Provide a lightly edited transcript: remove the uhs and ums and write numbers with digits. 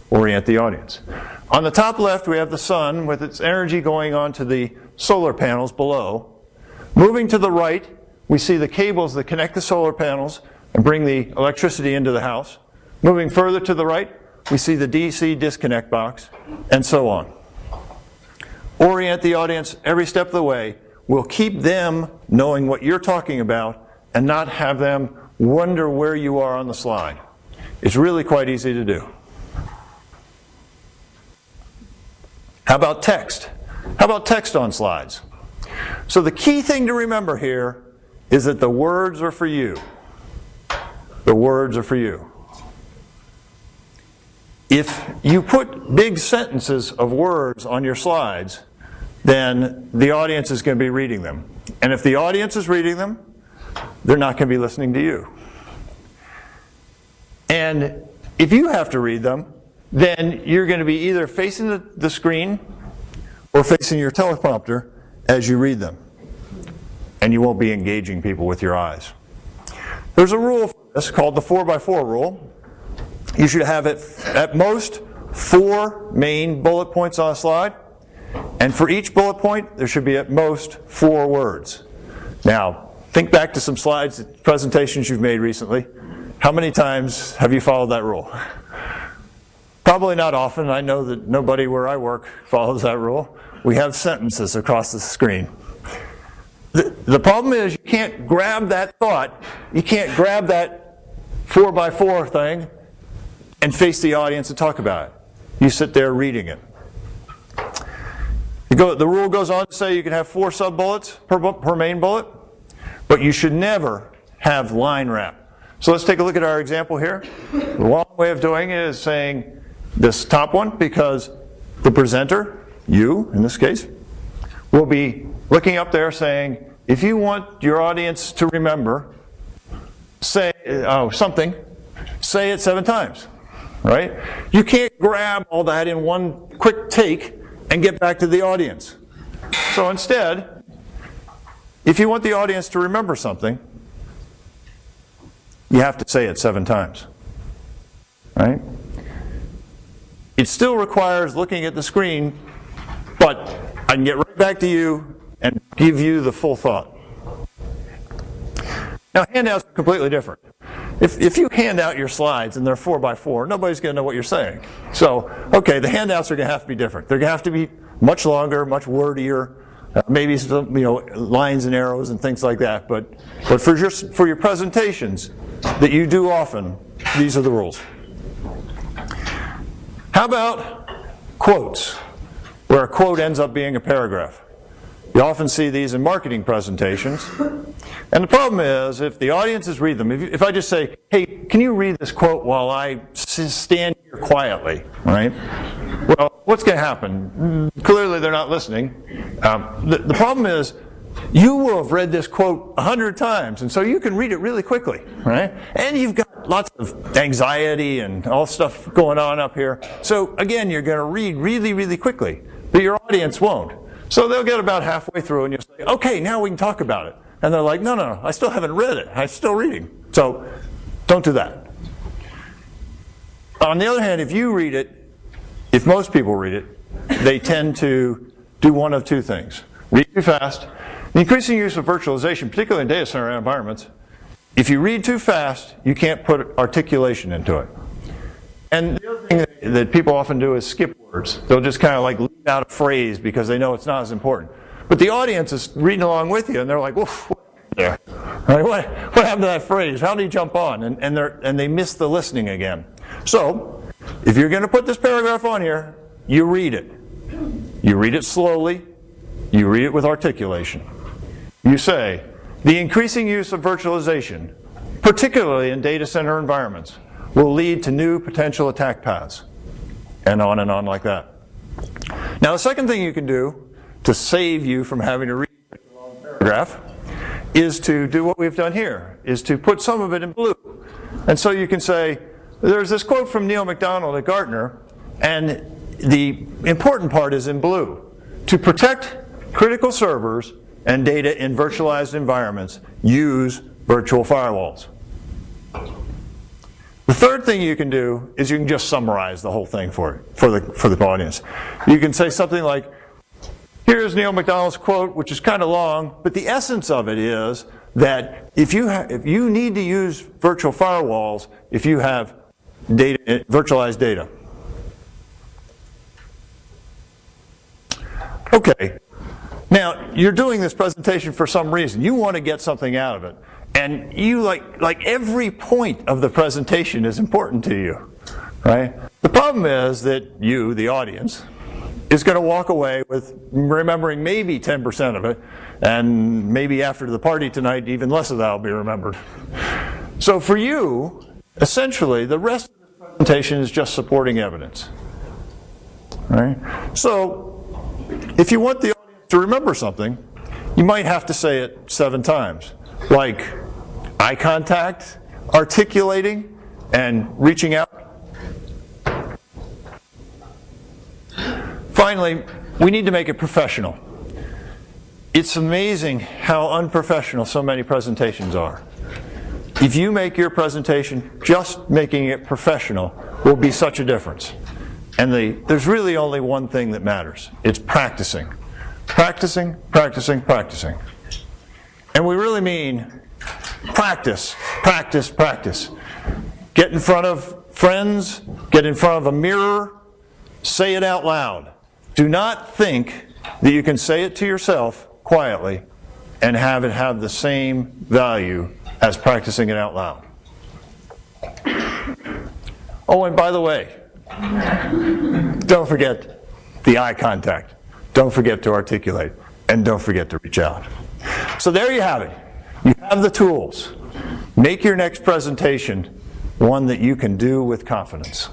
orient the audience. On the top left, we have the sun with its energy going onto the solar panels below. Moving to the right, we see the cables that connect the solar panels and bring the electricity into the house. Moving further to the right, we see the DC disconnect box, and so on. Orient the audience every step of the way will keep them knowing what you're talking about and not have them wonder where you are on the slide. It's really quite easy to do. How about text? How about text on slides? So the key thing to remember here is that the words are for you. The words are for you. If you put big sentences of words on your slides, then the audience is going to be reading them. And if the audience is reading them, they're not going to be listening to you. And if you have to read them, then you're going to be either facing the screen or facing your teleprompter as you read them. And you won't be engaging people with your eyes. There's a rule for this called the 4x4 rule. You should have at most 4 main bullet points on a slide. And for each bullet point, there should be at most 4 words. Now, think back to some slides, presentations you've made recently. How many times have you followed that rule? Probably not often. I know that nobody where I work follows that rule. We have sentences across the screen. The problem is you can't grab that thought, you can't grab that 4x4 thing and face the audience and talk about it. You sit there reading it. The rule goes on to say you can have 4 sub-bullets per main bullet, but you should never have line wrap. So let's take a look at our example here. The long way of doing it is saying this top one, because the presenter, you in this case, will be looking up there saying, if you want your audience to remember, say something, say it 7 times, right? You can't grab all that in one quick take and get back to the audience. So instead, if you want the audience to remember something, you have to say it 7 times, right? It still requires looking at the screen, but I can get right back to you and give you the full thought. Now, handouts are completely different. If you hand out your slides and they're 4x4, nobody's going to know what you're saying. So, okay, the handouts are going to have to be different. They're going to have to be much longer, much wordier, maybe some, lines and arrows and things like that. But for your presentations that you do often, these are the rules. How about quotes, where a quote ends up being a paragraph? You often see these in marketing presentations. And the problem is, if the audiences read them, if I just say, hey, can you read this quote while I stand here quietly, right? Well, what's going to happen? Clearly they're not listening. The problem is, you will have read this quote 100 times, and so you can read it really quickly, right? And you've got lots of anxiety and all stuff going on up here. So again, you're going to read really, really quickly, but your audience won't. So they'll get about halfway through and you'll say, okay, now we can talk about it. And they're like, no, I still haven't read it. I'm still reading. So don't do that. On the other hand, if you read it, if most people read it, they tend to do one of 2 things. Read too fast. The increasing use of virtualization, particularly in data center environments, if you read too fast, you can't put articulation into it. And the other thing that people often do is skip words. They'll just kind of like leave out a phrase because they know it's not as important. But the audience is reading along with you, and they're like, "Woof, what there? What happened to that phrase? How did he jump on?" And they miss the listening again. So, if you're going to put this paragraph on here, you read it. You read it slowly. You read it with articulation. You say, the increasing use of virtualization, particularly in data center environments, will lead to new potential attack paths, and on like that. Now, the second thing you can do to save you from having to read a long paragraph is to do what we've done here, is to put some of it in blue. And so you can say, there's this quote from Neil MacDonald at Gartner, and the important part is in blue. To protect critical servers and data in virtualized environments, use virtual firewalls. The third thing you can do is you can just summarize the whole thing for the audience. You can say something like, here's Neil MacDonald's quote, which is kind of long, but the essence of it is that if you need to use virtual firewalls, if you have data, virtualized data. Okay, now you're doing this presentation for some reason. You want to get something out of it. And you, like every point of the presentation is important to you, right? The problem is that you, the audience, is going to walk away with remembering maybe 10% of it, and maybe after the party tonight, even less of that will be remembered. So for you, essentially, the rest of the presentation is just supporting evidence, right? So if you want the audience to remember something, you might have to say it 7 times, like eye contact, articulating, and reaching out. Finally, we need to make it professional. It's amazing how unprofessional so many presentations are. If you make your presentation, just making it professional will be such a difference. And there's really only one thing that matters. It's practicing. Practicing, practicing, practicing. And we really mean practice, practice, practice. Get in front of friends, get in front of a mirror, say it out loud. Do not think that you can say it to yourself quietly and have it have the same value as practicing it out loud. Oh, and by the way, don't forget the eye contact. Don't forget to articulate. And don't forget to reach out. So there you have it. You have the tools. Make your next presentation one that you can do with confidence.